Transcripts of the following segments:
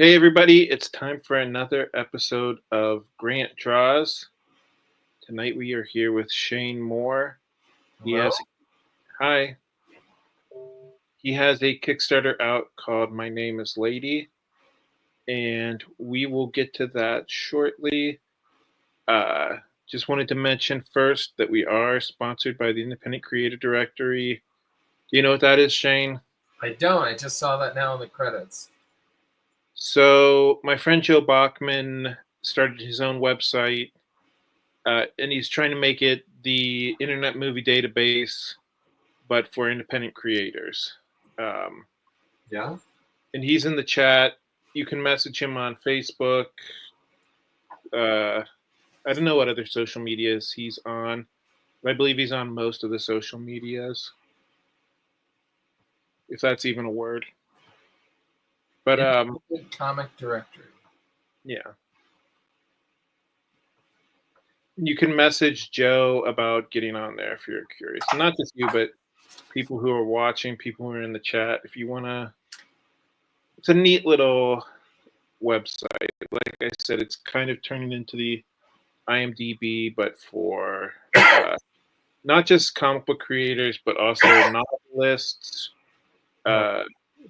Hey everybody, it's time for another episode of Grant Draws. Tonight we are here with Shane Moore. He Hello? has Hi. He has a Kickstarter out called My Name is Lady, and we will get to that shortly. Uh just wanted to mention first that we are sponsored by the Independent Creative Directory. Do you know what that is, Shane? I don't. I just saw that now in the credits. So my friend Joe Bachman started his own website, and he's trying to make it the Internet Movie Database, but for independent creators. Um, Yeah? and he's in the chat. You can message him on Facebook. I don't know what other social medias he's on, but I believe he's on most of the social medias, if that's even a word. But Comic directory. yeah, you can message Joe about getting on there if you're curious. Not just you, but people who are watching, people who are in the chat. If you want to, it's a neat little website. Like I said, it's kind of turning into the IMDb, but for not just comic book creators, but also novelists, uh,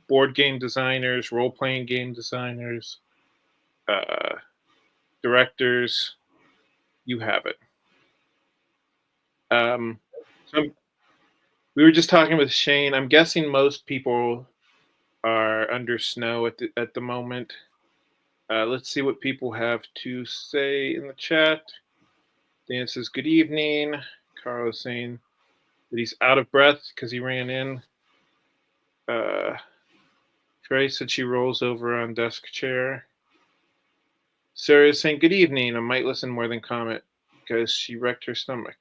board game designers, role playing game designers, uh, directors. You have it. So we were just talking with Shane. I'm guessing most people are under snow at the moment. Let's see what people have to say in the chat. Dan says, good evening. Carl is saying that he's out of breath because he ran in. Trey said she rolls over on desk chair. Sarah is saying, good evening. I might listen more than comment because she wrecked her stomach.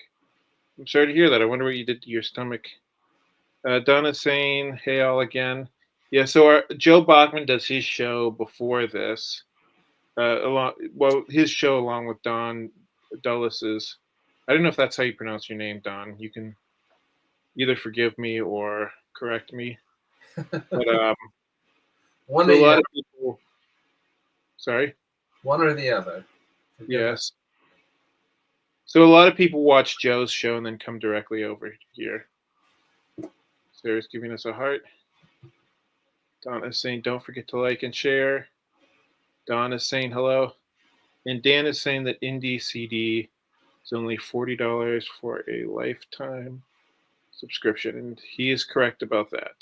I'm sorry to hear that. I wonder what you did to your stomach. Donna's saying, hey, all again. Yeah, so Joe Bachman does his show before this. His show along with Don Dullis's. I don't know if that's how you pronounce your name, Don. You can either forgive me or correct me. But One so or a the lot other. of people. Sorry. One or the other. Yes. So a lot of people watch Joe's show and then come directly over here. Sarah's giving us a heart. Donna's saying, don't forget to like and share. Don is saying hello. And Dan is saying that Indie CD is only $40 for a lifetime subscription. And he is correct about that.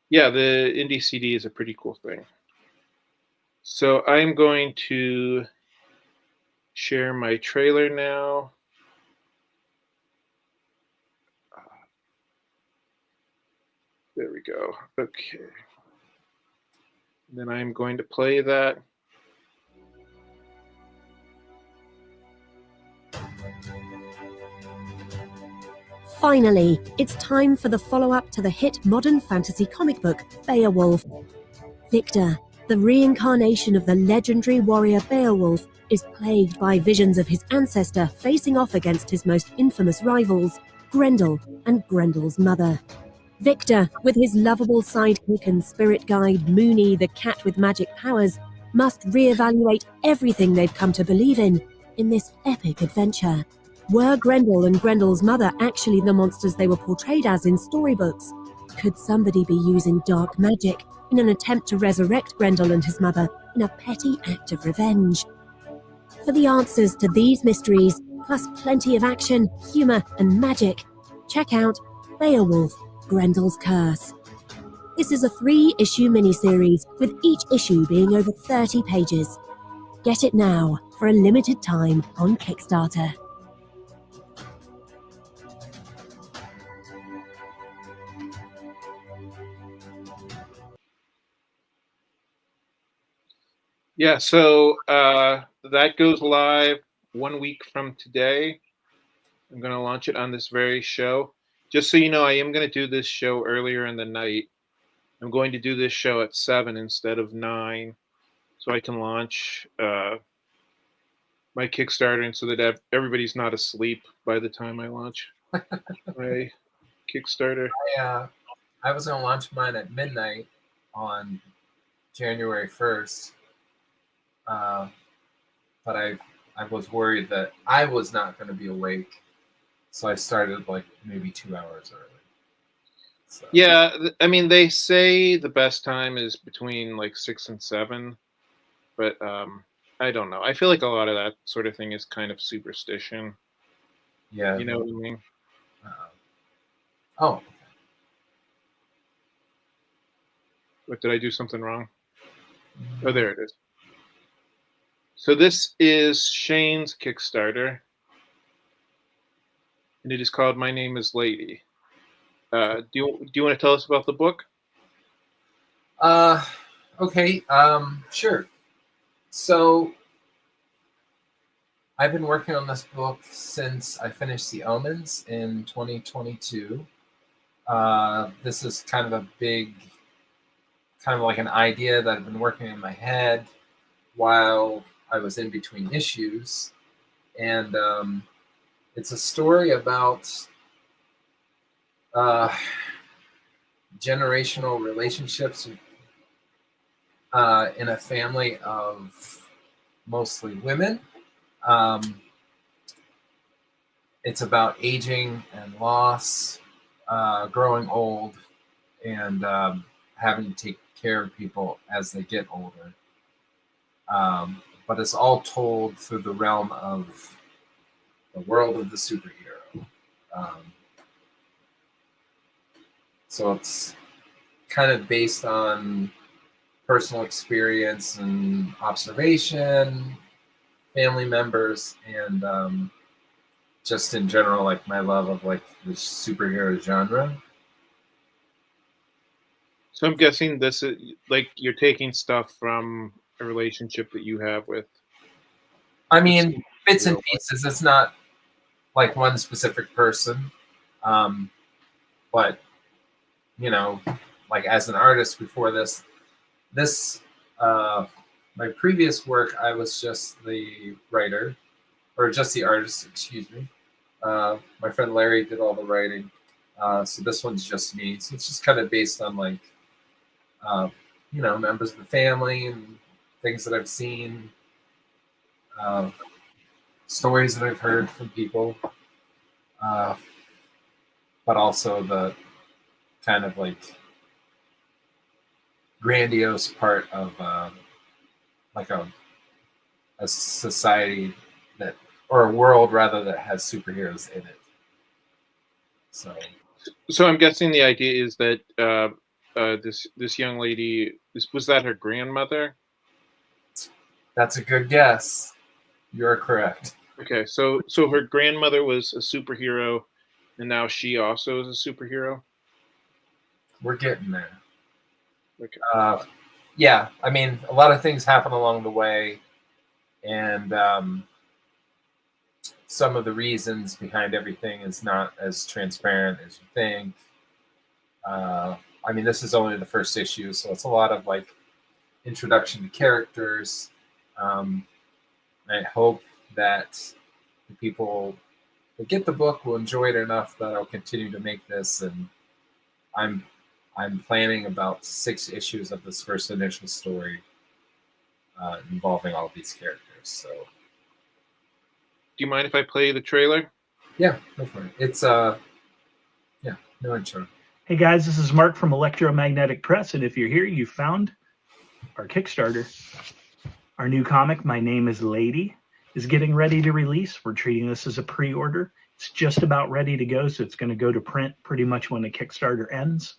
Yeah, the Indie CD is a pretty cool thing. So I'm going to share my trailer now. There we go. Okay. Then I'm going to play that. Finally, it's time for the follow-up to the hit modern fantasy comic book, Beowulf. Victor, the reincarnation of the legendary warrior Beowulf, is plagued by visions of his ancestor facing off against his most infamous rivals, Grendel and Grendel's mother. Victor, with his lovable sidekick and spirit guide Moony, the cat with magic powers, must reevaluate everything they've come to believe in this epic adventure. Were Grendel and Grendel's mother actually the monsters they were portrayed as in storybooks? Could somebody be using dark magic in an attempt to resurrect Grendel and his mother in a petty act of revenge? For the answers to these mysteries, plus plenty of action, humor, and magic, check out Beowulf, Grendel's Curse. This is a 3-issue miniseries, with each issue being over 30 pages. Get it now for a limited time on Kickstarter. Yeah, so that goes live 1 week from today. I'm going to launch it on this very show. Just so you know, I am going to do this show earlier in the night. I'm going to do this show at 7 instead of 9, so I can launch my Kickstarter and so that everybody's not asleep by the time I launch my Kickstarter. I was going to launch mine at midnight on January 1st, but I was worried that I was not going to be awake, so I started like maybe 2 hours early. So. Yeah, I mean, they say the best time is between like 6 and 7, but I don't know. I feel like a lot of that sort of thing is kind of superstition. Yeah. You know what I mean? Oh. What, did I do something wrong? Oh, there it is. So this is Shane's Kickstarter, and it is called My Name is Lady. Do you want to tell us about the book? Okay. Sure. So I've been working on this book since I finished The Omens in 2022. This is kind of a big, kind of like an idea that I've been working in my head while I was in between issues. And it's a story about generational relationships in a family of mostly women. It's about aging and loss, growing old, and having to take care of people as they get older. But it's all told through the realm of the world of the superhero. So it's kind of based on personal experience and observation, family members, and just in general, like my love of like the superhero genre. So I'm guessing this is like you're taking stuff from a relationship that you have with. I mean, bits and pieces. It's not like one specific person, but you know, like as an artist before this, my previous work, I was just the writer, or just the artist. Excuse me. My friend Larry did all the writing, so this one's just me. So it's just kind of based on like, members of the family and things that I've seen, stories that I've heard from people, but also the kind of like grandiose part of like a society that, or a world rather, that has superheroes in it. So I'm guessing the idea is that this young lady, was that her grandmother? That's a good guess. You're correct. Okay, so her grandmother was a superhero, and now she also is a superhero. We're getting there. Okay. Yeah, I mean, a lot of things happen along the way, and some of the reasons behind everything is not as transparent as you think. I mean, this is only the first issue, so it's a lot of like introduction to characters. I hope that the people that get the book will enjoy it enough that I'll continue to make this, and I'm planning about 6 issues of this first initial story involving all of these characters. So, do you mind if I play the trailer? Yeah, go for it. It's no intro. Hey guys, this is Mark from Electromagnetic Press, and if you're here, you found our Kickstarter. Our new comic, My Name is Lady, is getting ready to release. We're treating this as a pre-order. It's just about ready to go, so it's going to go to print pretty much when the Kickstarter ends.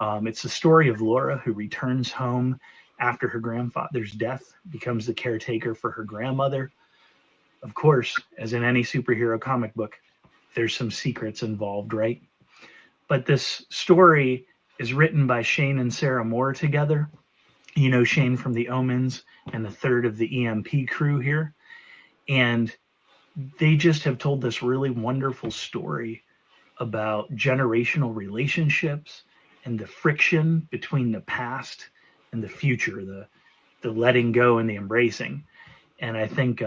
It's the story of Laura, who returns home after her grandfather's death, becomes the caretaker for her grandmother. Of course, as in any superhero comic book, there's some secrets involved, right? But this story is written by Shane and Sarah Moore together. You know Shane from The Omens and the third of the EMP crew here. And they just have told this really wonderful story about generational relationships and the friction between the past and the future, the letting go and the embracing. And I think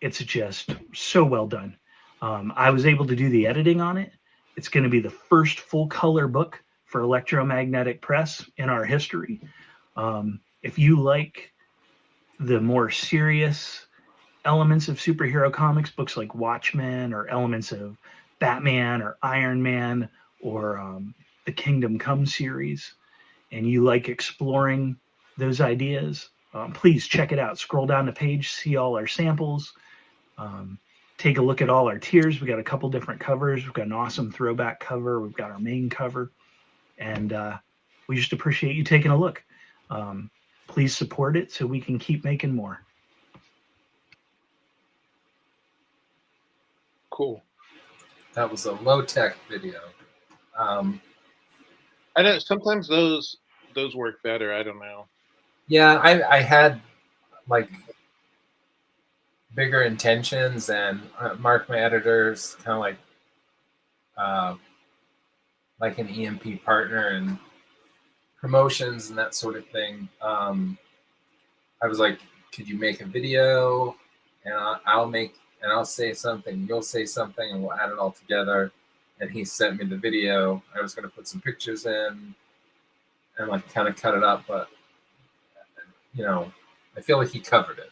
it's just so well done. I was able to do the editing on it. It's going to be the first full color book for Electromagnetic Press in our history. If you like the more serious elements of superhero comics, books like Watchmen, or elements of Batman or Iron Man, or the Kingdom Come series, and you like exploring those ideas, please check it out. Scroll down the page, see all our samples, take a look at all our tiers. We got a couple different covers. We've got an awesome throwback cover. We've got our main cover, and we just appreciate you taking a look. Please support it so we can keep making more. Cool. That was a low-tech video. I know sometimes those work better. I don't know. Yeah, I had like bigger intentions, and Mark, my editor's kind of like an EMP partner and promotions and that sort of thing. I was like, could you make a video, and I'll say something, you'll say something, and we'll add it all together. And he sent me the video. I was going to put some pictures in and like kind of cut it up, but I feel like he covered it.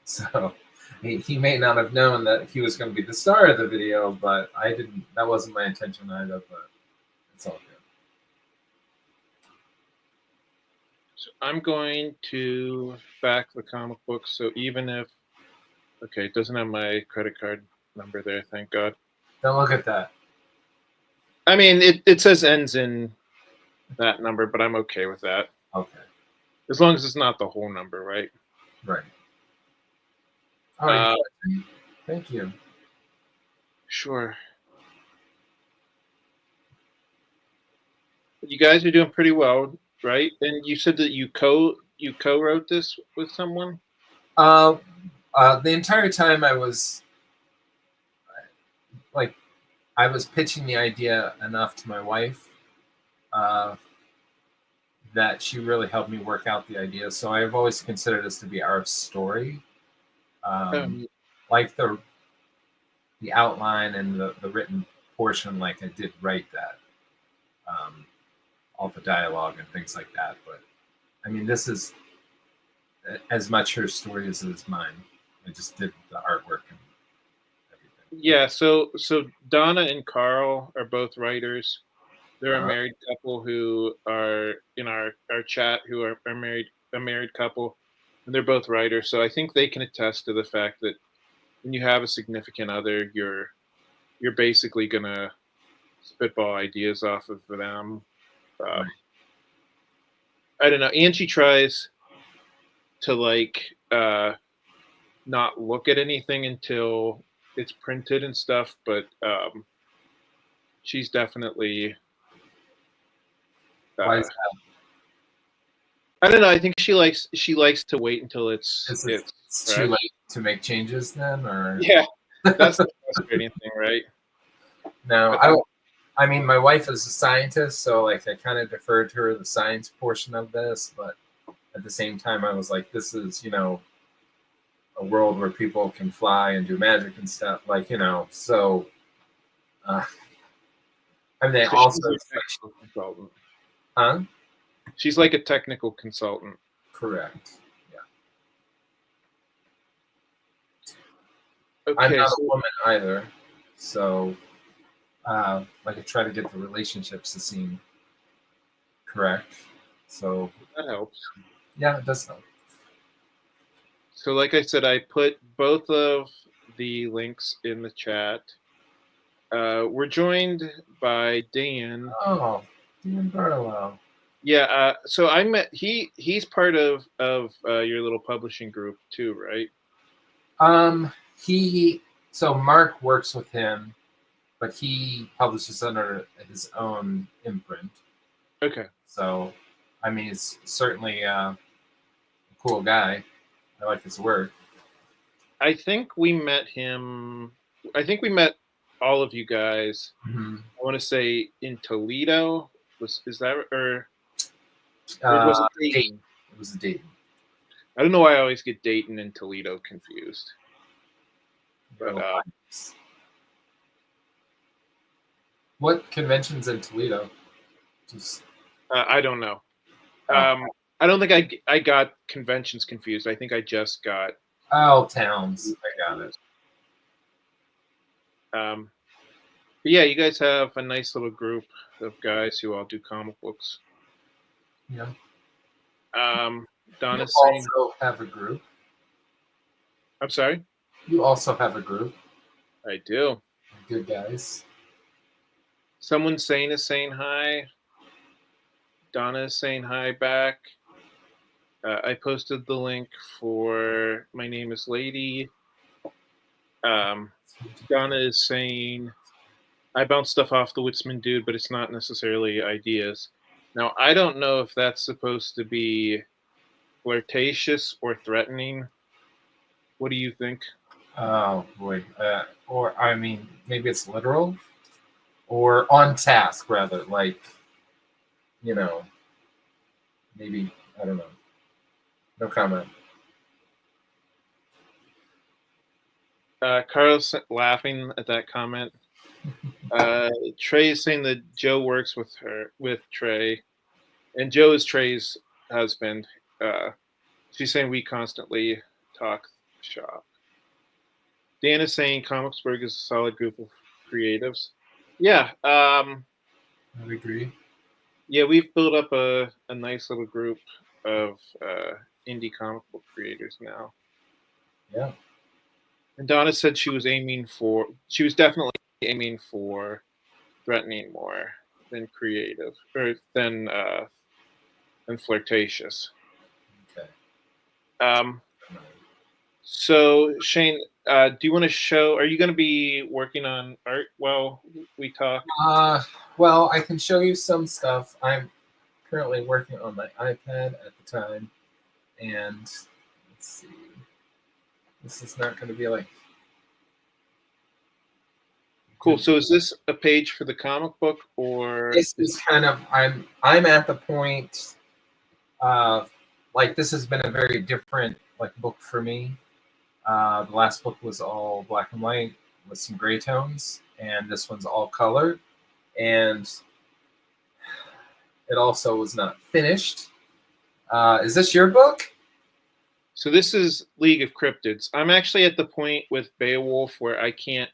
So he may not have known that he was going to be the star of the video, but I didn't. That wasn't my intention either. But it's all good. So I'm going to back the comic book. So even if, okay, it doesn't have my credit card number there, thank God. Don't look at that. I mean, it says ends in that number, but I'm okay with that. Okay. As long as it's not the whole number, right? Right. All right. Thank you. Sure. You guys are doing pretty well, right? And you said that you co-wrote this with someone? The entire time I was pitching the idea enough to my wife that she really helped me work out the idea. So I've always considered this to be our story. Like the outline and the written portion, like I did write that. All the dialogue and things like that. But I mean, this is as much her story as it is mine. I just did the artwork and everything. Yeah, so Donna and Carl are both writers. They're a married couple who are in our chat who are a married couple, and they're both writers. So I think they can attest to the fact that when you have a significant other, you're basically gonna spitball ideas off of them. I don't know. Angie tries to not look at anything until it's printed and stuff, but she's definitely. Why is that? I don't know. I think she likes to wait until it's too late to make changes then, or yeah, that's the frustrating thing, right? No, I mean, my wife is a scientist, so like I kind of deferred to her the science portion of this, but at the same time, I was like, this is a world where people can fly and do magic and stuff, So, I mean, they also consultant. Huh? She's like a technical consultant. Correct. Yeah. Okay, I'm not a woman either, so I try to get the relationships to seem correct. So that helps. Yeah, it does help. So like I said, I put both of the links in the chat. We're joined by Dan. Oh, Dan Barlow. Yeah, so I met he's part of your little publishing group too, right? So Mark works with him, but he publishes under his own imprint. Okay. So, I mean, he's certainly a cool guy. I like his work. I think we met him. I think we met all of you guys. Mm-hmm. I want to say in Toledo. Is that or was it Dayton? It was Dayton. I don't know why I always get Dayton and Toledo confused. But What conventions in Toledo? Just I don't know. oh, I don't think I got conventions confused. I think I just got. towns. I got it. Um, but yeah, you guys have a nice little group of guys who all do comic books. Yeah. You Donna's saying, also have a group. I'm sorry? You also have a group. I do. Good guys. Someone saying is saying hi. Donna is saying hi back. I posted the link for My Name is Lady. Donna is saying, I bounce stuff off the Witsman dude, but it's not necessarily ideas. Now, I don't know if that's supposed to be flirtatious or threatening. What do you think? Oh boy. Or I mean, maybe it's literal, or on task rather. Like, you know, maybe I don't know. No comment. Carlos laughing at that comment. Trey is saying that Joe works with Trey, and Joe is Trey's husband. She's saying we constantly talk shop. Dan is saying Comicsburg is a solid group of creatives. Yeah, I would agree. yeah, we've built up a nice little group of indie comic book creators now. Yeah. And Donna said she was definitely aiming for threatening more than creative, or than flirtatious. Okay. So Shane, do you want to show? Are you going to be working on art while we talk? Well, I can show you some stuff. I'm currently working on my iPad at the time, and let's see. This is not going to be like Cool. So is this a page for the comic book, or this is kind of I'm at the point like this has been a very different like book for me. The last book was all black and white with some gray tones, and this one's all color, and it also was not finished. Is this your book? So this is League of Cryptids. I'm actually at the point with Beowulf where I can't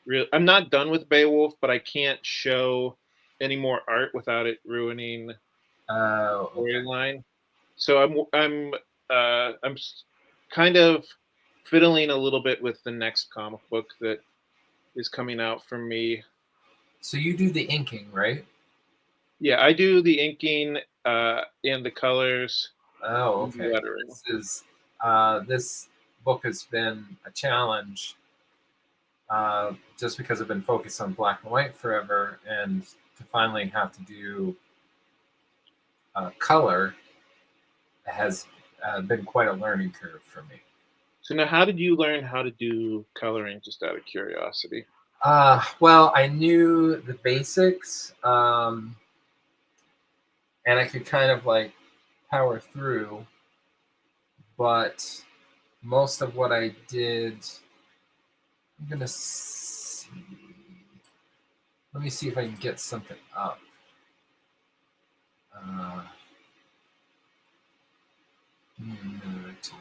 really. I'm not done with Beowulf, but I can't show any more art without it ruining storyline. So I'm kind of fiddling a little bit with the next comic book that is coming out from me. So you do the inking, right? Yeah, I do the inking and the colors. Oh, okay. Lettering. This book has been a challenge just because I've been focused on black and white forever, and to finally have to do color has been quite a learning curve for me. So now, how did you learn how to do coloring? Just out of curiosity. Well, I knew the basics, and I could kind of like power through, but most of what I did, I'm gonna see. Let me see if I can get something up. Give me a minute or two.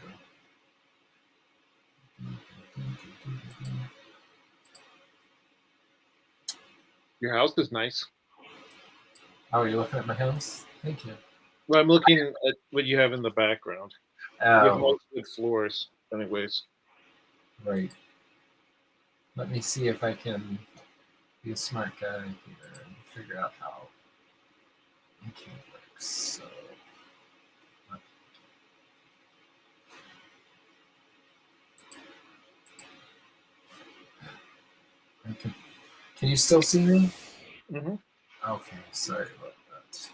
Your house is nice. Oh, you're looking at my house? Thank you. Well, I'm looking at what you have in the background. You have most good floors, anyways. Right. Let me see if I can be a smart guy here and figure out how inking works. So, can you still see me? Mm-hmm. Okay, sorry about that.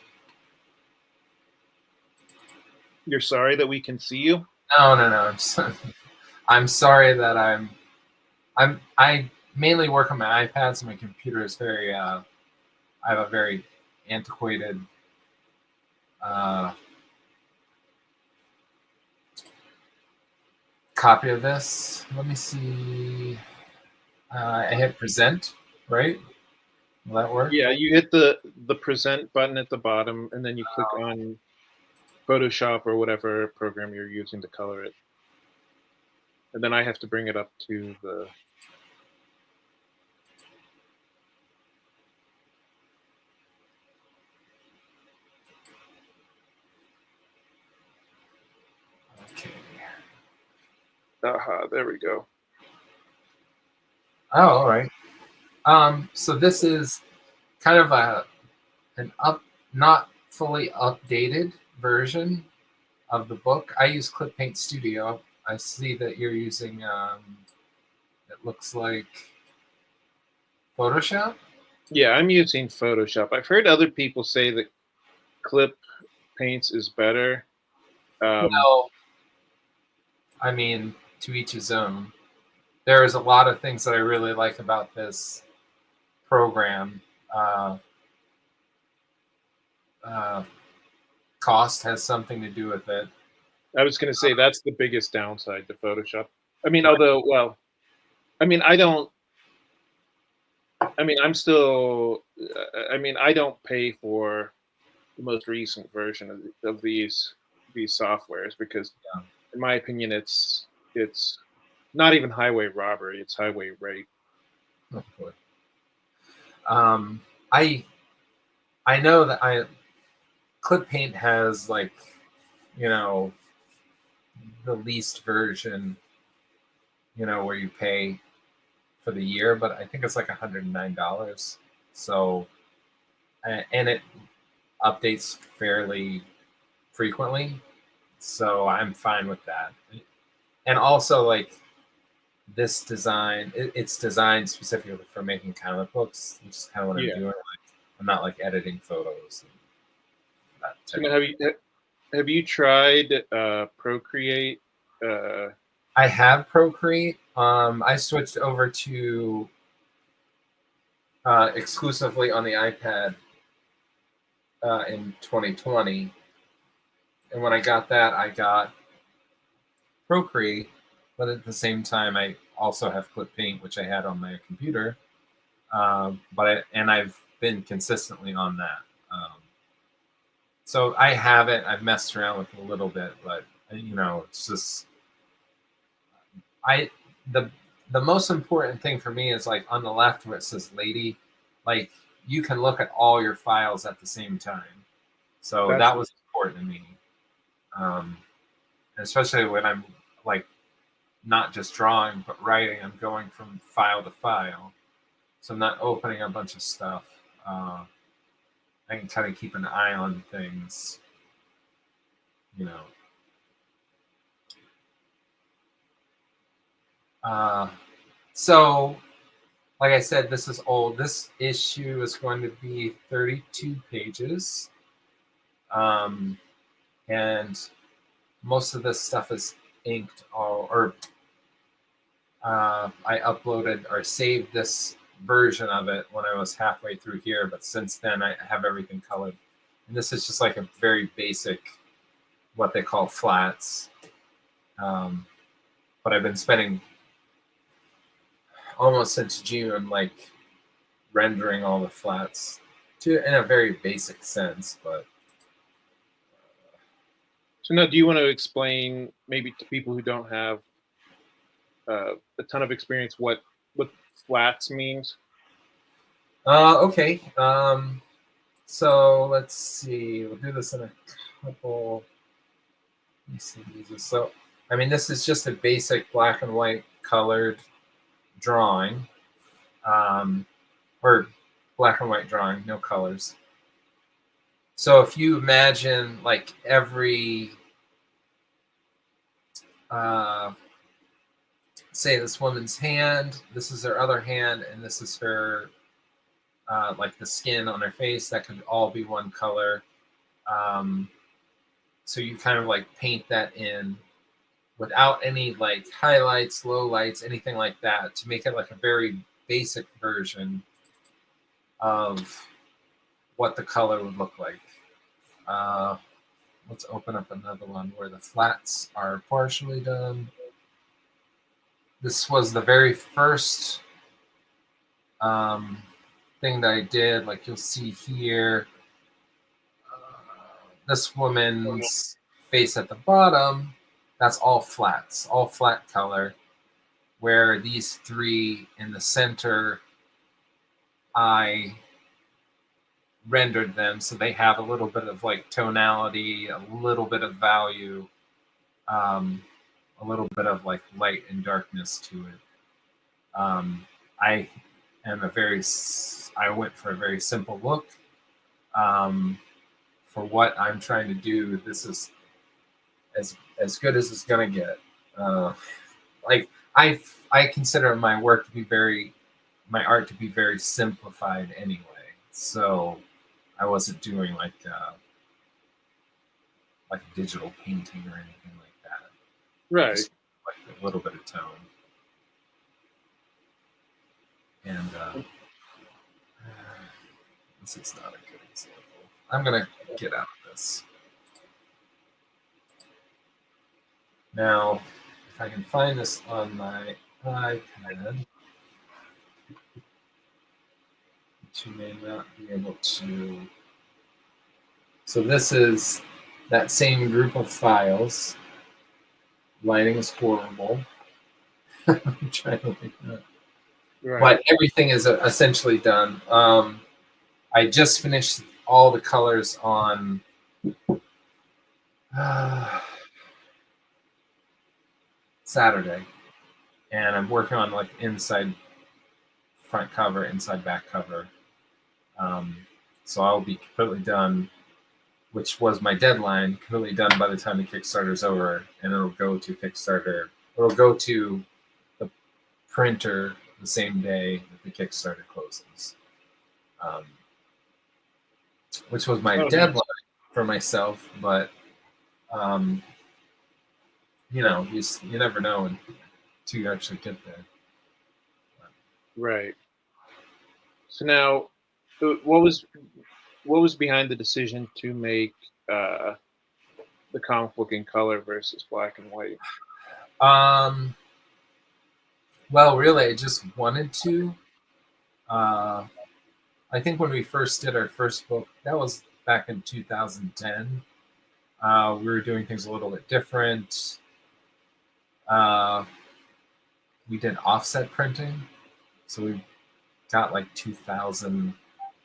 You're sorry that we can see you? No. I'm sorry that I mainly work on my iPad, so my computer is very. I have a very antiquated. Copy of this. Let me see. I hit present, right? Will that work? Yeah, you hit the present button at the bottom, and then you click on Photoshop or whatever program you're using to color it. And then I have to bring it up to the. Okay. Aha, there we go. Oh, all right. So this is kind of not fully updated version of the book. I use Clip Paint Studio. I see that you're using it looks like Photoshop. Yeah, I'm using Photoshop. I've heard other people say that Clip Paints is better. Well, I mean, to each his own. There is a lot of things that I really like about this program. Cost has something to do with it. I was going to say that's the biggest downside to Photoshop. I mean, although, well, I mean, I don't. I mean, I'm still. I mean, I don't pay for the most recent version of these softwares because, in my opinion, it's not even highway robbery; it's highway rape. Oh boy. I know that Clip Paint has like, you know, the least version, you know, where you pay for the year, but I think it's like $109. So, and it updates fairly frequently. So I'm fine with that. And also like this design, it's designed specifically for making comic books, which is kind of what I'm doing. Like, I'm not like editing photos. So have you tried Procreate? I have Procreate. I switched over to exclusively on the iPad in 2020, and when I got that, I got Procreate. But at the same time, I also have Clip Paint, which I had on my computer. I've been consistently on that. So I have it. I've messed around with it a little bit, but you know, it's just the most important thing for me is like on the left where it says "lady," like you can look at all your files at the same time. So that was important to me, especially when I'm like not just drawing but writing. I'm going from file to file, so I'm not opening a bunch of stuff. I can kind of keep an eye on things, you know. So, like I said, this is old. This issue is going to be 32 pages. And most of this stuff is inked I uploaded or saved this version of it when I was halfway through here, but since then I have everything colored. And this is just like a very basic, what they call flats. But I've been spending almost since June, like rendering all the flats in a very basic sense, but. So now, do you want to explain maybe to people who don't have a ton of experience what flats means? Okay. So let's see. We'll do this in a couple. Let me see. So, I mean, this is just a basic black and white colored drawing, or black and white drawing, no colors. So if you imagine like every, say this woman's hand, this is her other hand, and this is her, like the skin on her face, that could all be one color. So you kind of like paint that in without any like highlights, lowlights, anything like that, to make it like a very basic version of what the color would look like. Let's open up another one where the flats are partially done. This was the very first thing that I did. Like you'll see here, this woman's face at the bottom, that's all flats, all flat color, where these three in the center, I rendered them so they have a little bit of like tonality, a little bit of value, a little bit of like light and darkness to it. I went for a very simple look. For what I'm trying to do, this is as good as it's gonna get. Like I consider my art to be very simplified anyway. So I wasn't doing like a digital painting or anything like that. Right. Just like a little bit of tone. And this is not a good example. I'm gonna get out of this. Now, if I can find this on my iPad, which you may not be able to. So this is that same group of files. Lighting is horrible. I'm trying to think that. Right. But everything is essentially done. I just finished all the colors on Saturday, and I'm working on like inside front cover, inside back cover. So I'll be completely done, which was my deadline, completely done by the time the Kickstarter's over, and it'll go to Kickstarter. It'll go to the printer the same day that the Kickstarter closes, which was my deadline for myself. But you know, you never know until you actually get there. Right. So now, what was behind the decision to make the comic book in color versus black and white? Well, really, I just wanted to. I think when we first did our first book, that was back in 2010. We were doing things a little bit different. We did offset printing, so we got like 2,000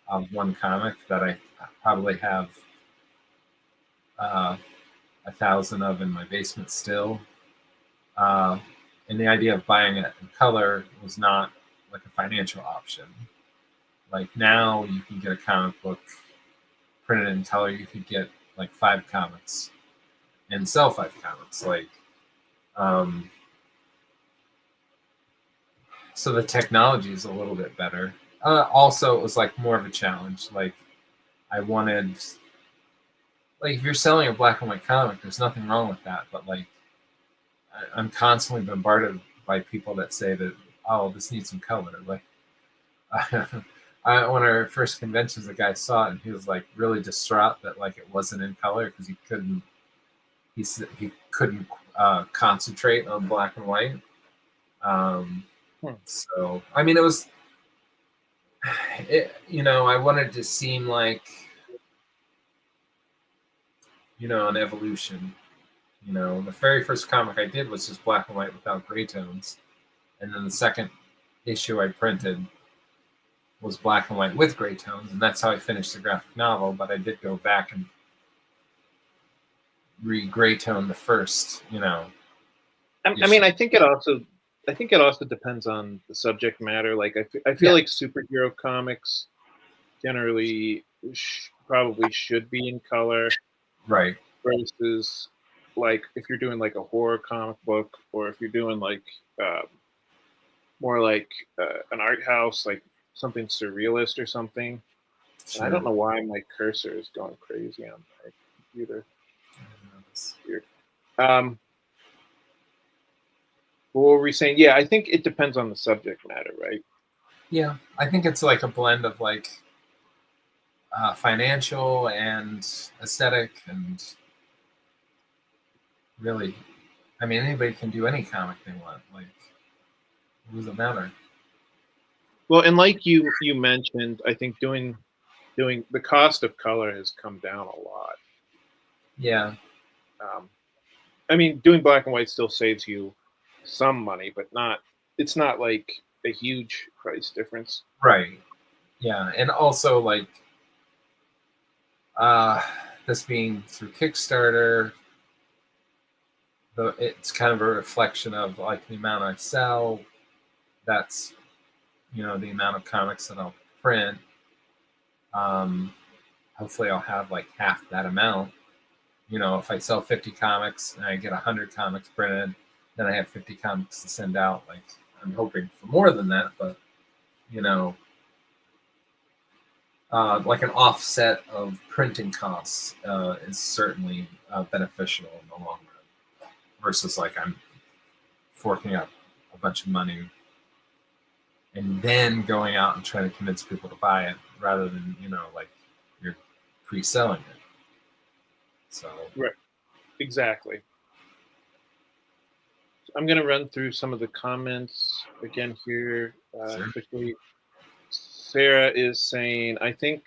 of one comic that I probably have 1,000 of in my basement still. And the idea of buying it in color was not like a financial option. Like now you can get a comic book printed in color. You could get like 5 comics and sell 5 comics. Like, so the technology is a little bit better. Also, it was like more of a challenge. Like I wanted, like if you're selling a black and white comic, there's nothing wrong with that. But like I'm constantly bombarded by people that say that, oh, this needs some color. Like one of our first conventions, the guy saw it and he was like really distraught that like it wasn't in color because he couldn't concentrate on black and white. So I mean, I wanted to seem like, an evolution. The very first comic I did was just black and white without gray tones, and then the second issue I printed was black and white with gray tones, and that's how I finished the graphic novel. But I did go back and re-gray tone the first, I mean, I think it also depends on the subject matter. Like I feel like superhero comics generally probably should be in color, right? Versus like if you're doing like a horror comic book, or if you're doing like more like an art house, like something surrealist or something. Sure. I don't know why my cursor is going crazy on my computer. It's weird. What were we saying? Yeah, I think it depends on the subject matter, right? Yeah, I think it's like a blend of like financial and aesthetic, and really, I mean, anybody can do any comic they want. Like, what does it matter? Well, and like you mentioned, I think doing the cost of color has come down a lot. Yeah. I mean, doing black and white still saves you some money, but not. It's not like a huge price difference. Right. Yeah, and also like this being through Kickstarter, it's kind of a reflection of like the amount I sell. That's the amount of comics that I'll print. Hopefully, I'll have like half that amount. If I sell 50 comics and I get 100 comics printed, then I have 50 comics to send out. Like I'm hoping for more than that, but like an offset of printing costs is certainly beneficial in the long run, versus like I'm forking out a bunch of money and then going out and trying to convince people to buy it, rather than like you're pre-selling it. So right, exactly. I'm going to run through some of the comments again here Sure. quickly. Sarah is saying, I think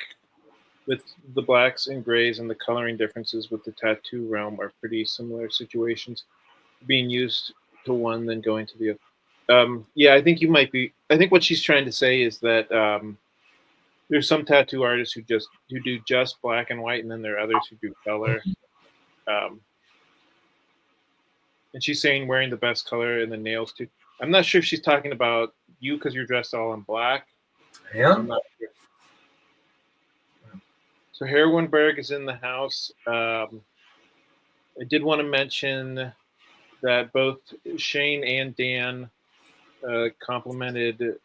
with the blacks and grays and the coloring differences with the tattoo realm are pretty similar situations, being used to one then going to the other. Yeah, I think you might be. I think what she's trying to say is that there's some tattoo artists who do just black and white, and then there are others who do color. And she's saying wearing the best color in the nails too. I'm not sure if she's talking about you because you're dressed all in black. Yeah. I'm not sure. So Herwenberg is in the house. I did want to mention that both Shane and Dan complimented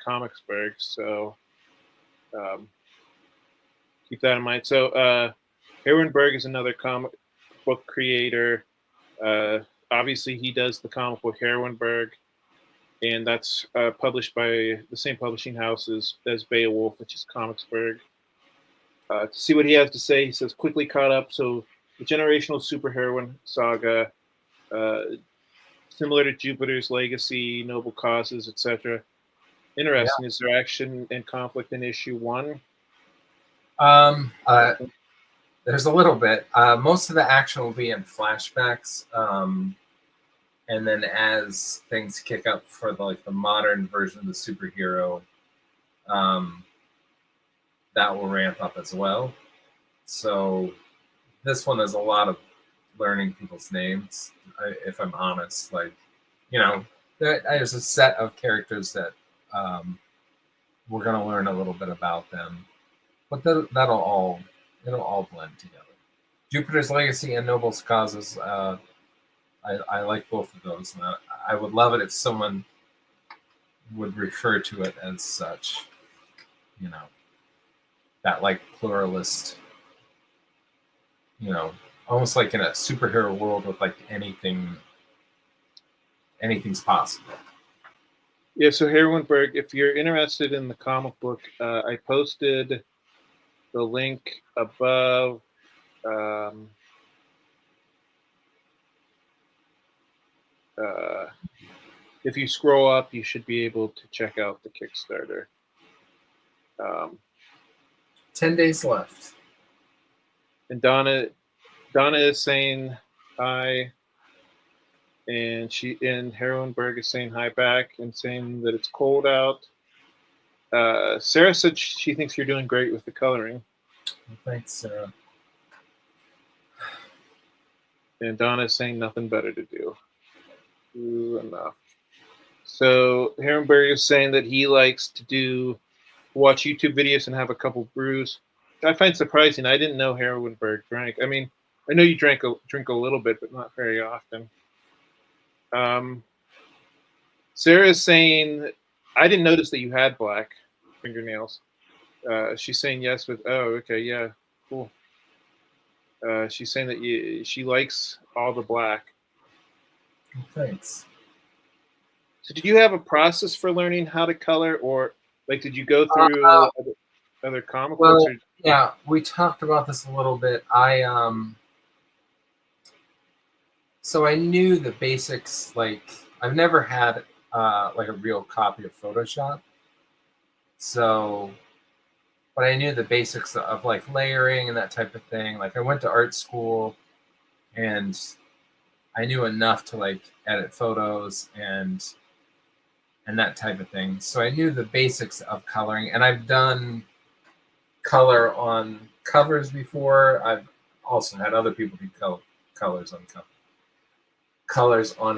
Comicsburg, so keep that in mind. So Herwenberg is another comic book creator. Obviously, he does the comic book Herwenberg, and that's published by the same publishing house as Beowulf, which is Comicsburg. To see what he has to say, he says, quickly caught up. So the generational superheroine saga, similar to Jupiter's Legacy, Noble Causes, etc. Interesting. Yeah. Is there action and conflict in issue 1? There's a little bit. Most of the action will be in flashbacks, and then as things kick up for the modern version of the superhero, that will ramp up as well. So this one is a lot of learning people's names. If I'm honest, there's a set of characters that we're going to learn a little bit about them, but it'll all blend together. Jupiter's Legacy and Noble's Causes, I like both of those. And I would love it if someone would refer to it as such, that pluralist, almost like in a superhero world with anything's possible. Yeah, so Herwenberg, if you're interested in the comic book, I posted the link above. If you scroll up, you should be able to check out the Kickstarter. 10 days left. And Donna is saying hi, and Herwenberg is saying hi back and saying that it's cold out. Sarah said she thinks you're doing great with the coloring. Well, thanks, Sarah. And Donna is saying nothing better to do. Ooh, enough. So Herwenberg is saying that he likes to watch YouTube videos and have a couple brews. I find surprising. I didn't know Herwenberg drank. I mean, I know you drink a little bit, but not very often. Sarah is saying, I didn't notice that you had black fingernails. She's saying yes with, oh, okay, yeah, cool. She's saying that she likes all the black. Thanks. So did you have a process for learning how to color, or did you go through other comic books? Or? Yeah, we talked about this a little bit. So I knew the basics. I've never had a real copy of Photoshop, So, but I knew the basics of like layering and that type of thing. Like I went to art school, and I knew enough to like edit photos and that type of thing. So I knew the basics of coloring, and I've done color on covers before. I've also had other people do colors on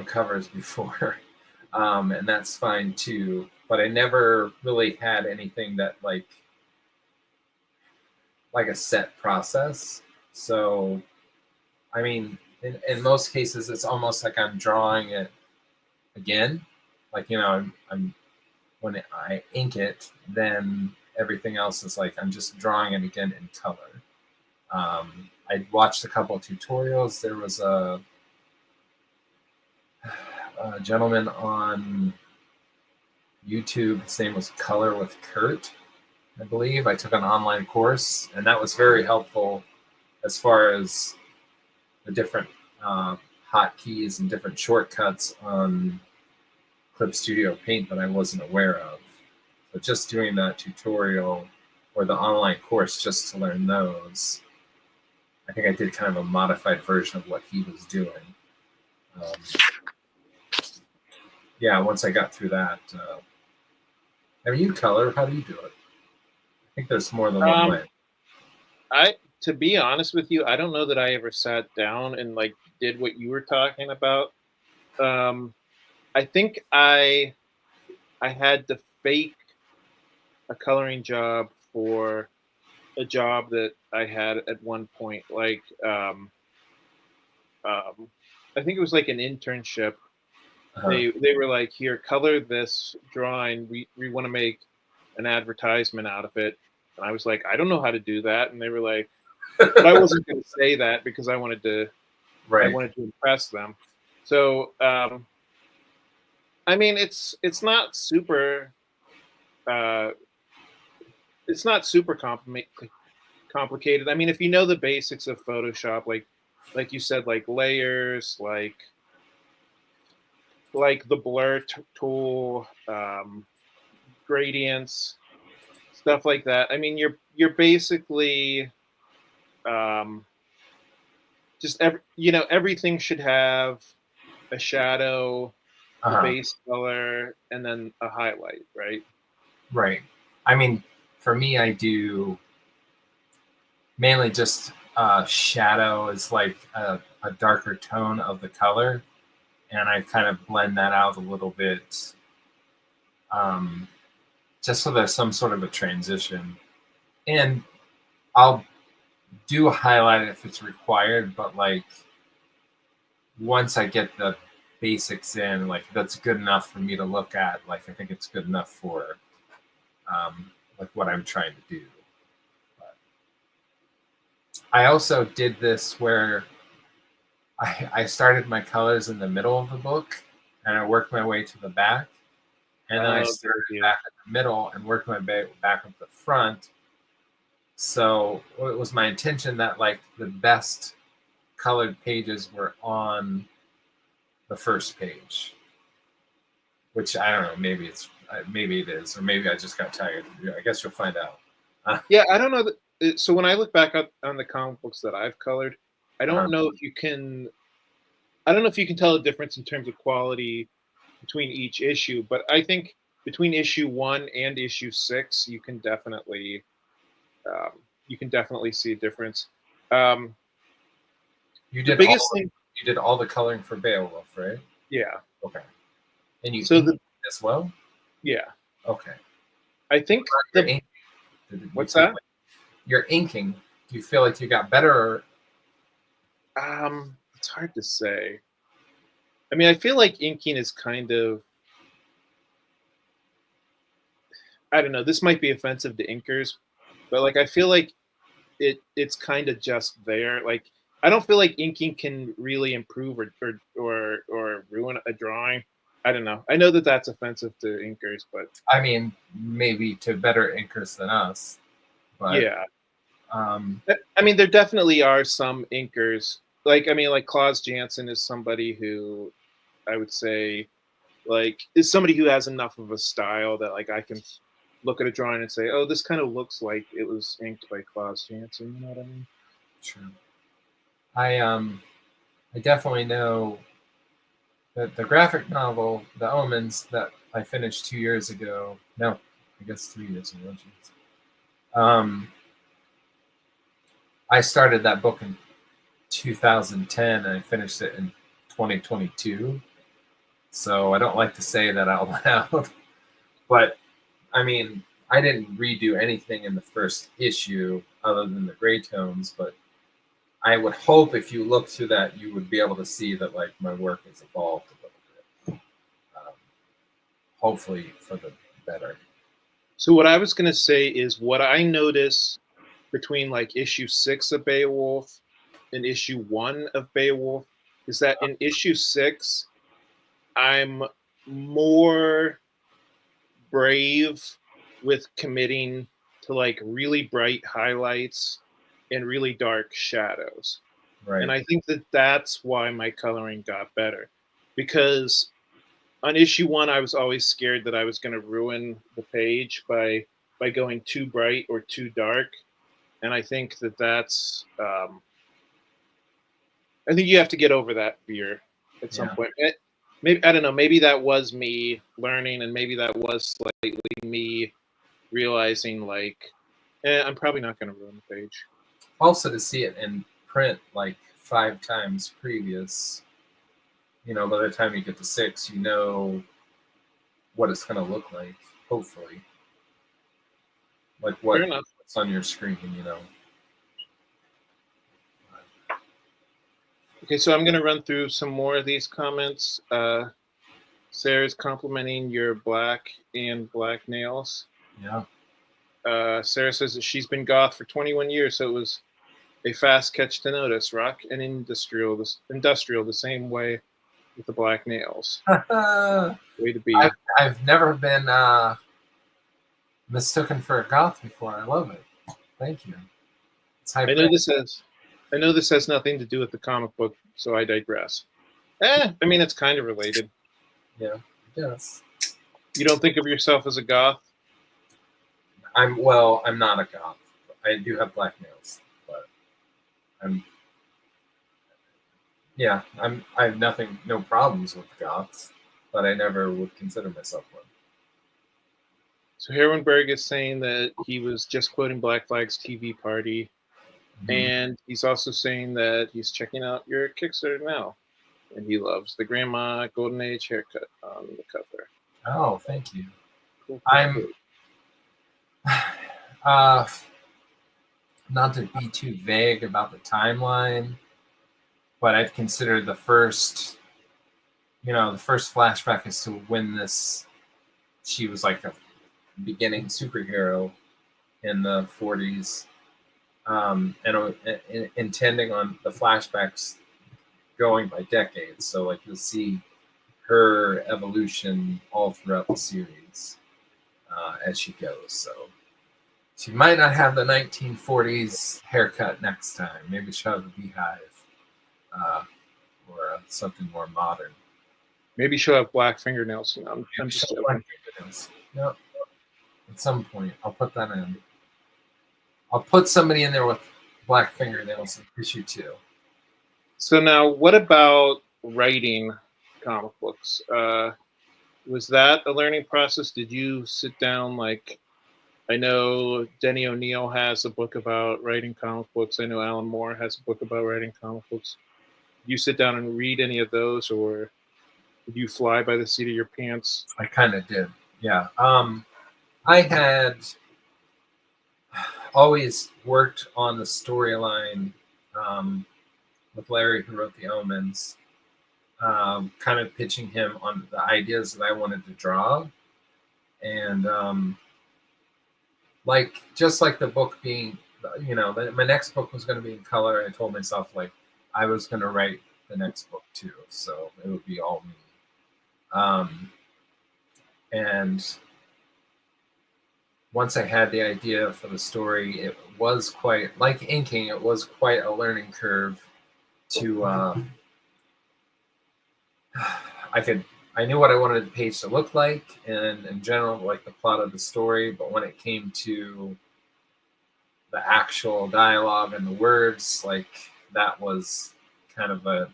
covers before, and that's fine too. But I never really had anything that like a set process. So, I mean, in most cases, it's almost like I'm drawing it again. Like, you know, I'm when I ink it, then everything else is like I'm just drawing it again in color. I watched a couple of tutorials. There was a gentleman on YouTube. His name was Color with Kurt, I believe. I took an online course, and that was very helpful as far as the different hotkeys and different shortcuts on Clip Studio Paint that I wasn't aware of. But just doing that tutorial or the online course just to learn those, I think I did kind of a modified version of what he was doing. Yeah, once I got through that. I mean, you color, how do you do it? I think there's more than one way. To be honest with you, I don't know that I ever sat down and like did what you were talking about. I think I had to fake a coloring job for a job that I had at one point. Like, I think it was like an internship. Uh-huh. They were like, here, color this drawing. We want to make an advertisement out of it. And I was like, I don't know how to do that. And they were like, but I wasn't going to say that because I wanted to impress them. So, I mean, it's not super complicated. I mean, if you know the basics of Photoshop, like you said, like layers, like the blur tool, gradients, stuff like that. I mean, you're basically just everything should have a shadow, a base color, and then a highlight, right? Right. I mean, for me, I do mainly just shadow is like a darker tone of the color, and I kind of blend that out a little bit, just so there's some sort of a transition. And I'll do a highlight if it's required, but like once I get the basics in, like that's good enough for me to look at. Like I think it's good enough for like what I'm trying to do. But I also did this where I started my colors in the middle of the book, and I worked my way to the back, and then I started back at the middle and worked my way back up the front. So it was my intention that like the best colored pages were on the first page, which I don't know, maybe it is, or maybe I just got tired. I guess you'll find out. Yeah, I don't know. So when I look back up on the comic books that I've colored, I don't know if you can. I don't know if you can tell a difference in terms of quality between each issue, but I think between issue 1 and issue 6, you can definitely see a difference. You did the biggest thing. You did all the coloring for Beowulf, right? Yeah. Okay. And you inked as well? Yeah. Okay. I think what's that? Like your inking. Do you feel like you got better? It's hard to say. I mean, I feel like inking is kind of, I don't know, this might be offensive to inkers, but like I feel like it's kind of just there. Like I don't feel like inking can really improve or ruin a drawing. I don't know. I know that that's offensive to inkers, but I mean, maybe to better inkers than us. But yeah. I mean, there definitely are some inkers. Like, I mean, like Klaus Janson is somebody who I would say, like, is somebody who has enough of a style that like I can look at a drawing and say, oh, this kind of looks like it was inked by Klaus Janson. You know what I mean? True. I definitely know that the graphic novel, The Omens, that I finished 2 years ago. No, I guess 3 years ago. Geez. I started that book in 2010 and I finished it in 2022. So I don't like to say that out loud. But I mean, I didn't redo anything in the first issue other than the gray tones, but I would hope if you look through that, you would be able to see that like my work has evolved a little bit. Hopefully for the better. So what I was going to say is what I notice between like issue 6 of Beowulf and issue 1 of Beowulf is that in issue 6, I'm more brave with committing to like really bright highlights and really dark shadows. Right. And I think that that's why my coloring got better, because on issue 1, I was always scared that I was going to ruin the page by going too bright or too dark. And I think that that's, I think you have to get over that fear at some point. Maybe, I don't know, maybe that was me learning, and maybe that was slightly me realizing like, I'm probably not going to ruin the page. Also to see it in print like 5 times previous, by the time you get to 6, you know what it's going to look like, hopefully. Like what's on your screen, Okay, so I'm going to run through some more of these comments. Sarah's complimenting your black nails. Yeah. Sarah says that she's been goth for 21 years, so it was a fast catch to notice. Rock and industrial the same way with the black nails. Way to be. I've never been mistaken for a goth before. I love it. Thank you. I know this has nothing to do with the comic book, so I digress. I mean, it's kind of related. Yeah, yes. You don't think of yourself as a goth? I'm not a goth. I do have black nails, but I have no problems with goths, but I never would consider myself one. So Herwenberg is saying that he was just quoting Black Flag's TV party, and he's also saying that he's checking out your Kickstarter now, and he loves the Grandma Golden Age haircut on the cover. Oh, thank you. Cool. I'm not to be too vague about the timeline, but I'd consider the first flashback as to when she was like a beginning superhero in the 40s, and intending on the flashbacks going by decades. So like you'll see her evolution all throughout the series as she goes. So she might not have the 1940s haircut next time. Maybe she'll have a beehive or something more modern. Maybe she'll have black fingernails. I'm just black fingernails. Yep. At some point, I'll put that in. I'll put somebody in there with black fingernails in issue 2. So now, what about writing comic books? Was that a learning process? Did you sit down like? I know Denny O'Neil has a book about writing comic books. I know Alan Moore has a book about writing comic books. Did you sit down and read any of those, or did you fly by the seat of your pants? I kind of did, yeah. I had always worked on the storyline with Larry, who wrote The Omens, kind of pitching him on the ideas that I wanted to draw. And just like the book being, my next book was going to be in color. I told myself like I was going to write the next book too, so it would be all me. And once I had the idea for the story, it was quite like inking. It was quite a learning curve to. I I knew what I wanted the page to look like, and in general, like the plot of the story. But when it came to the actual dialogue and the words, like that was kind of I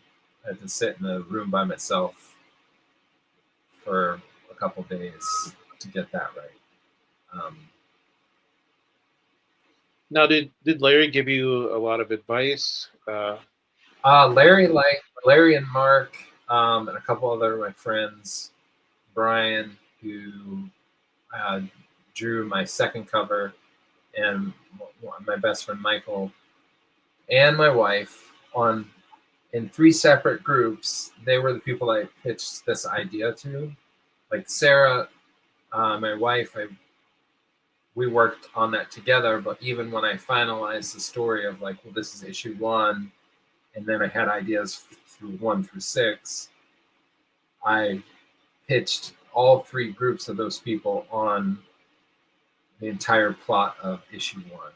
had to sit in a room by myself for a couple days to get that right. Now, did Larry give you a lot of advice? Larry and Mark, and a couple other of my friends, Brian, who drew my second cover, and my best friend Michael, and my wife, in 3 separate groups. They were the people I pitched this idea to. Like Sarah, my wife, we worked on that together. But even when I finalized the story of like, well, this is issue 1, and then I had ideas through 1 through 6, I pitched all 3 groups of those people on the entire plot of issue 1,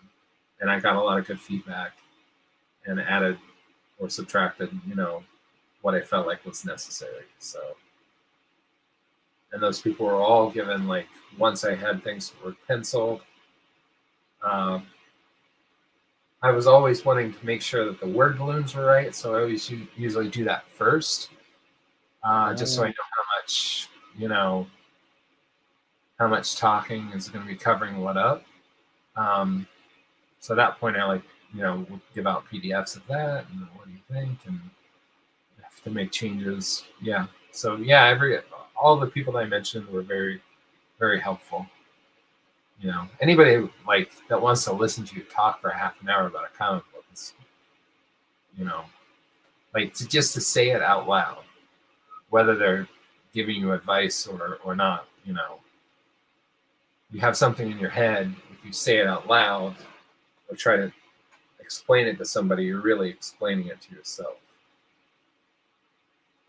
and I got a lot of good feedback and added or subtracted, what I felt like was necessary. So, and those people were all given, like, once I had things that were penciled, I was always wanting to make sure that the word balloons were right, so I always usually do that first, just so I know how much talking is going to be covering what up. So at that point, I would give out PDFs of that, and what do you think, and have to make changes. Yeah. So yeah, all the people that I mentioned were very, very helpful. Anybody that wants to listen to you talk for half an hour about a comic book is, just to say it out loud, whether they're giving you advice or not, you have something in your head. If you say it out loud or try to explain it to somebody, you're really explaining it to yourself.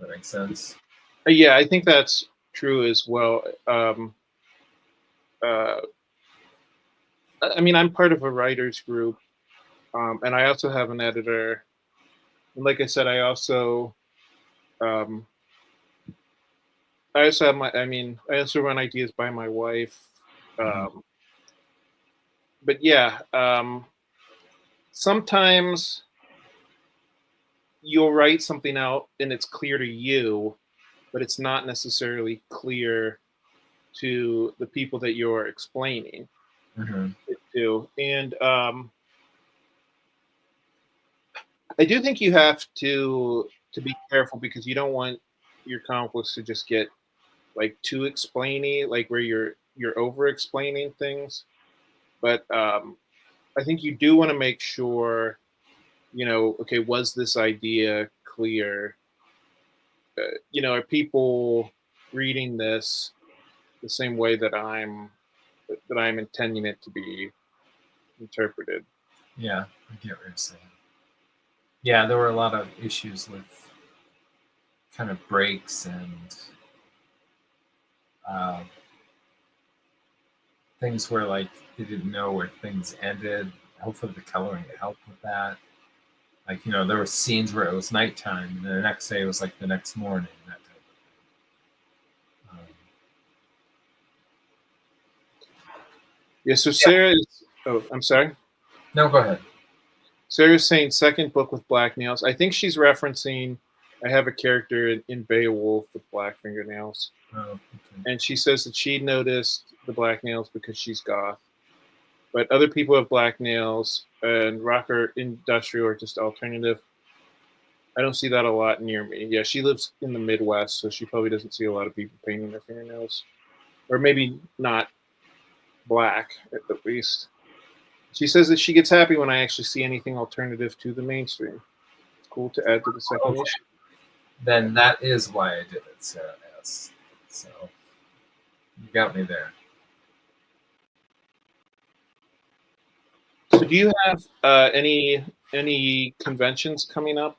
That makes sense? Yeah, I think that's true as well. I mean, I'm part of a writers group, and I also have an editor. And like I said, I also have I also run ideas by my wife. But yeah, sometimes you'll write something out and it's clear to you, but it's not necessarily clear to the people that you're explaining it to. And I do think you have to be careful, because you don't want your comic books to just get too explainy, where you're over explaining things. But I think you do want to make sure, okay, was this idea clear? Are people reading this the same way that I'm intending it to be interpreted? Yeah, I get what you're saying. Yeah, there were a lot of issues with kind of breaks and things where they didn't know where things ended. Hopefully the coloring helped with that. There were scenes where it was nighttime, and the next day it was the next morning. That type of thing. Yeah. So Sarah is. Oh, I'm sorry. No, go ahead. Sarah's saying second book with black nails. I think she's referencing. I have a character in Beowulf with black fingernails. Oh, okay. And she says that she noticed the black nails because she's goth. But other people have black nails, and rocker industrial or just alternative. I don't see that a lot near me. Yeah, she lives in the Midwest, so she probably doesn't see a lot of people painting their fingernails. Or maybe not black, at least. She says that she gets happy when I actually see anything alternative to the mainstream. It's cool to add to the second issue. Then that is why I did it, Sarah S. So you got me there. So do you have any conventions coming up?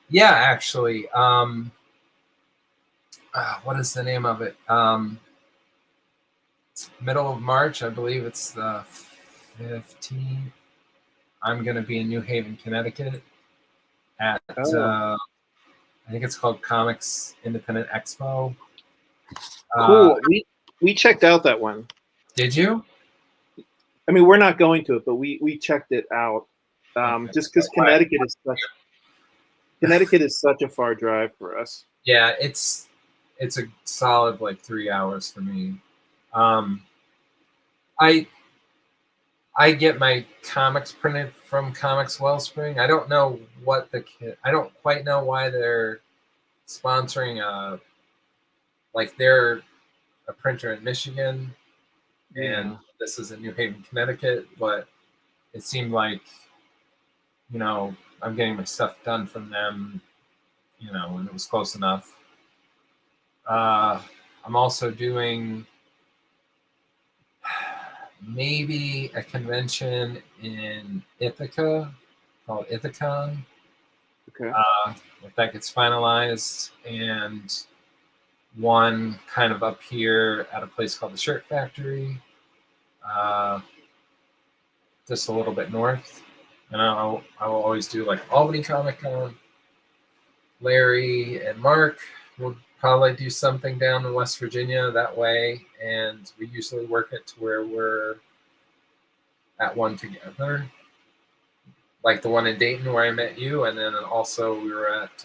Yeah, actually. What is the name of it? Middle of March, I believe it's the 15th. I'm going to be in New Haven, Connecticut at I think it's called Comics Independent Expo. Cool. We checked out that one. Did you? I mean, we're not going to it, but we checked it out. Okay. Just because Connecticut is such a far drive for us. Yeah, it's a solid like 3 hours for me. I get my comics printed from Comics Wellspring. I don't know I don't quite know why they're sponsoring they're a printer in Michigan, and this is in New Haven, Connecticut, but it seemed like, I'm getting my stuff done from them, and it was close enough. I'm also doing maybe a convention in Ithaca called Ithacon. Okay. If that gets finalized, and one kind of up here at a place called the Shirt Factory, just a little bit north. And I will always do like Albany Comic Con. Larry and Mark will probably do something down in West Virginia that way, and we usually work it to where we're at one together, like the one in Dayton where I met you, and then also we were at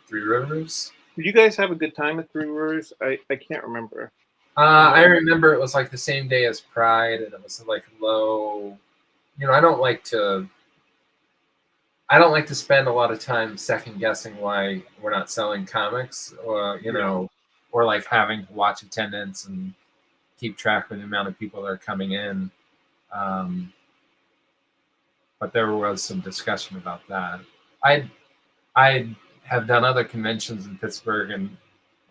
Three Rivers. Did you guys have a good time at Three Rivers? I can't remember. I remember it was like the same day as Pride, and it was like low. I don't like to spend a lot of time second guessing why we're not selling comics, or or like having to watch attendance and keep track of the amount of people that are coming in. But there was some discussion about that. I have done other conventions in Pittsburgh, and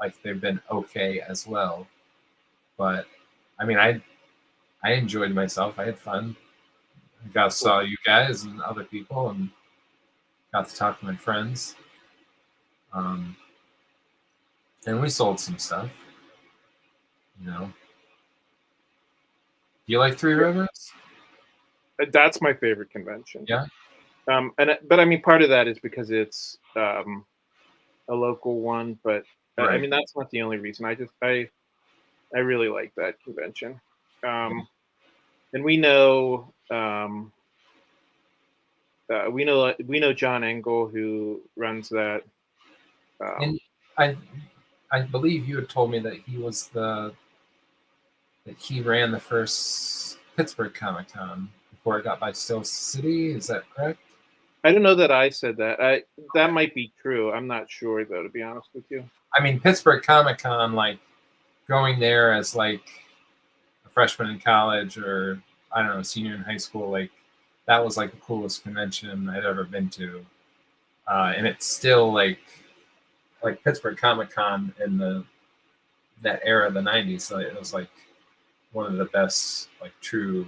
like they've been okay as well. But I mean, I enjoyed myself. I had fun. I saw you guys and other people, and got to talk to my friends. And we sold some stuff. Do you like Three Rivers? That's my favorite convention. Yeah. But I mean, part of that is because it's a local one. But Right. I mean, that's not the only reason. I really like that convention. And we know we know John Engel, who runs that. And I believe you had told me that he ran the first Pittsburgh Comic Con before it got by Steel City. Is that correct? I don't know that I said that. That might be true. I'm not sure though, to be honest with you. I mean, Pittsburgh Comic Con, like going there as like a freshman in college, or I don't know, senior in high school, like that was like the coolest convention I'd ever been to. And it's still like Pittsburgh Comic Con in that era of the 90s. So it was like one of the best like true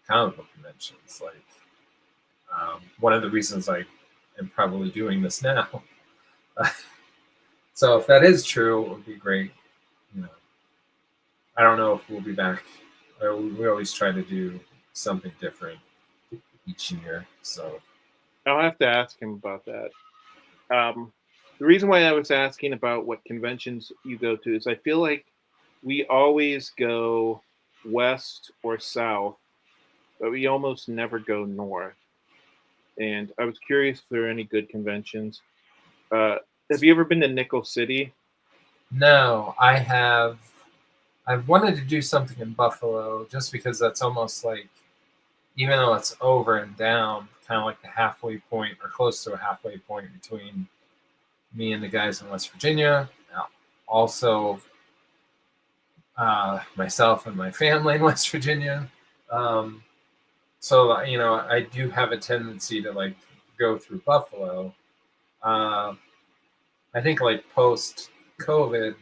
comic book conventions. Like one of the reasons I am probably doing this now. So if that is true, it would be great. I don't know if we'll be back. We always try to do something different each year. So I'll have to ask him about that. The reason why I was asking about what conventions you go to is I feel like we always go west or south, but we almost never go north. And I was curious if there are any good conventions. Have you ever been to Nickel City? No, I have. I've wanted to do something in Buffalo just because that's almost like, even though it's over and down, kind of like the halfway point or close to a halfway point between me and the guys in West Virginia. Also, myself and my family in West Virginia. So, I do have a tendency to like go through Buffalo. I think like post-COVID,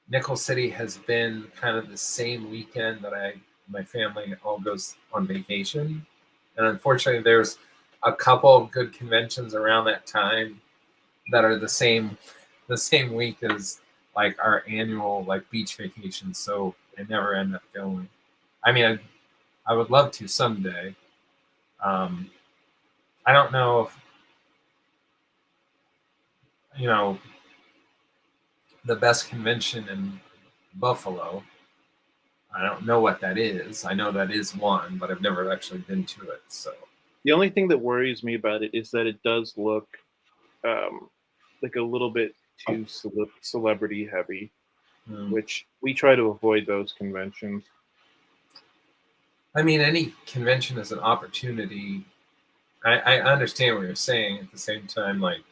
Nickel City has been kind of the same weekend that my family all goes on vacation. And unfortunately, there's a couple of good conventions around that time that are the same week as like our annual like beach vacation. So I never end up going. I mean, I would love to someday. I don't know if you know, the best convention in Buffalo. I don't know what that is. I know that is one, but I've never actually been to it. So The only thing that worries me about it is that it does look like a little bit too celebrity heavy, which we try to avoid those conventions. I mean, any convention is an opportunity. I understand what you're saying. At the same time, like,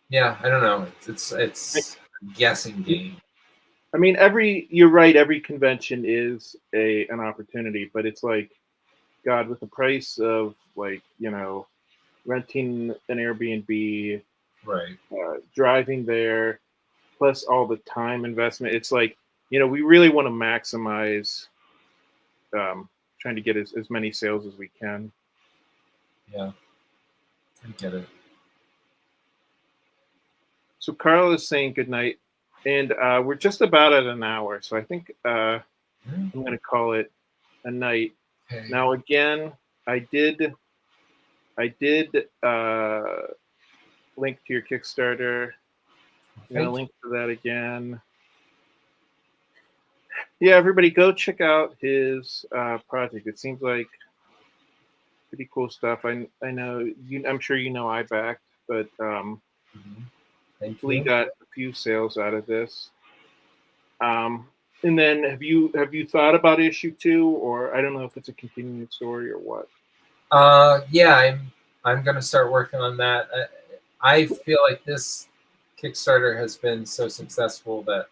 yeah, I don't know. It's a guessing game. I mean, you're right. Every convention is an opportunity, but it's like, God, with the price of like, renting an Airbnb, Right. driving there, plus all the time investment. It's like, we really want to maximize trying to get as many sales as we can. Yeah, I get it. So Carl is saying good night, and we're just about at an hour, so I think I'm going to call it a night. Okay. Now, again, I did link to your Kickstarter. I'm going to link to that again. Yeah, everybody go check out his project. It seems like pretty cool stuff. I know I'm sure I backed, but hopefully got a few sales out of this. And then have you thought about issue 2, or I don't know if it's a continuing story or what? Yeah, I'm gonna start working on that. I feel like this Kickstarter has been so successful that,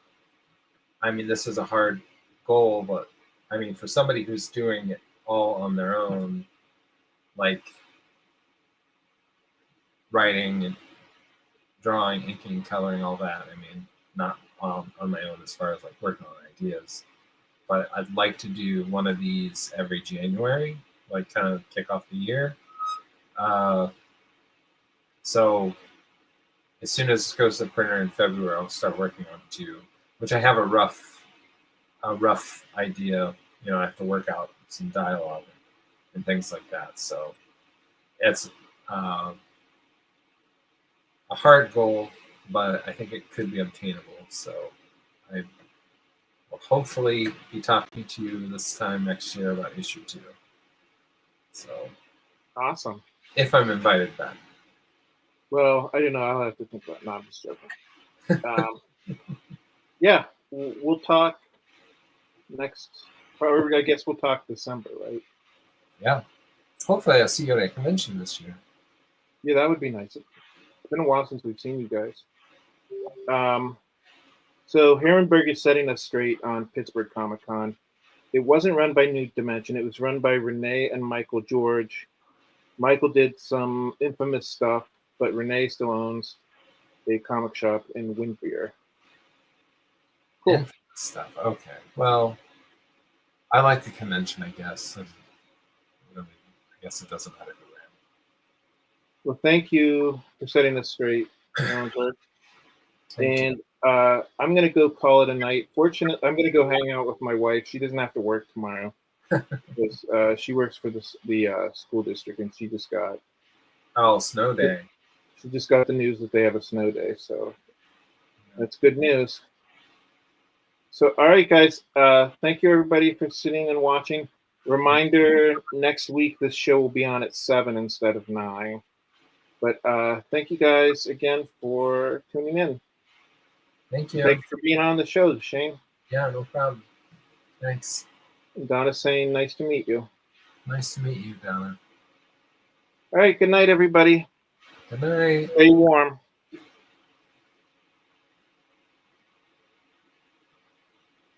I mean, this is a hard goal, but I mean, for somebody who's doing it all on their own, like writing and drawing, inking, coloring, all that. I mean, not on my own as far as like working on ideas, but I'd like to do one of these every January, like kind of kick off the year. So as soon as it goes to the printer in February, I'll start working on 2, which I have a rough idea. I have to work out some dialogue and things like that. So it's a hard goal, but I think it could be obtainable. So I will hopefully be talking to you this time next year about issue 2. So awesome. If I'm invited back. Well, I don't know. I'll have to think about it. No, I'm just joking. Yeah, we'll talk next. Probably, I guess we'll talk December, right? Yeah. Hopefully I'll see you at a convention this year. Yeah, that would be nice. It's been a while since we've seen you guys. So Herrenberg is setting us straight on Pittsburgh Comic Con. It wasn't run by New Dimension. It was run by Renee and Michael George. Michael did some infamous stuff, but Renee still owns a comic shop in Windermere. Cool. Infamous stuff. Okay. Well, I like the convention, I guess. I guess it doesn't matter who ran. Well, thank you for setting us straight, Herrenberg. And I'm going to go call it a night. Fortunately, I'm going to go hang out with my wife. She doesn't have to work tomorrow because she works for the school district, and she just got snow day. She just got the news that they have a snow day, so that's good news. So, all right, guys. Thank you, everybody, for sitting and watching. Reminder: next week, this show will be on at 7 instead of 9. But thank you guys again for tuning in. Thank you. Thanks for being on the show, Shane. Yeah, no problem. Thanks. Donna's saying nice to meet you. Nice to meet you, Donna. All right, good night, everybody. Good night. Stay warm.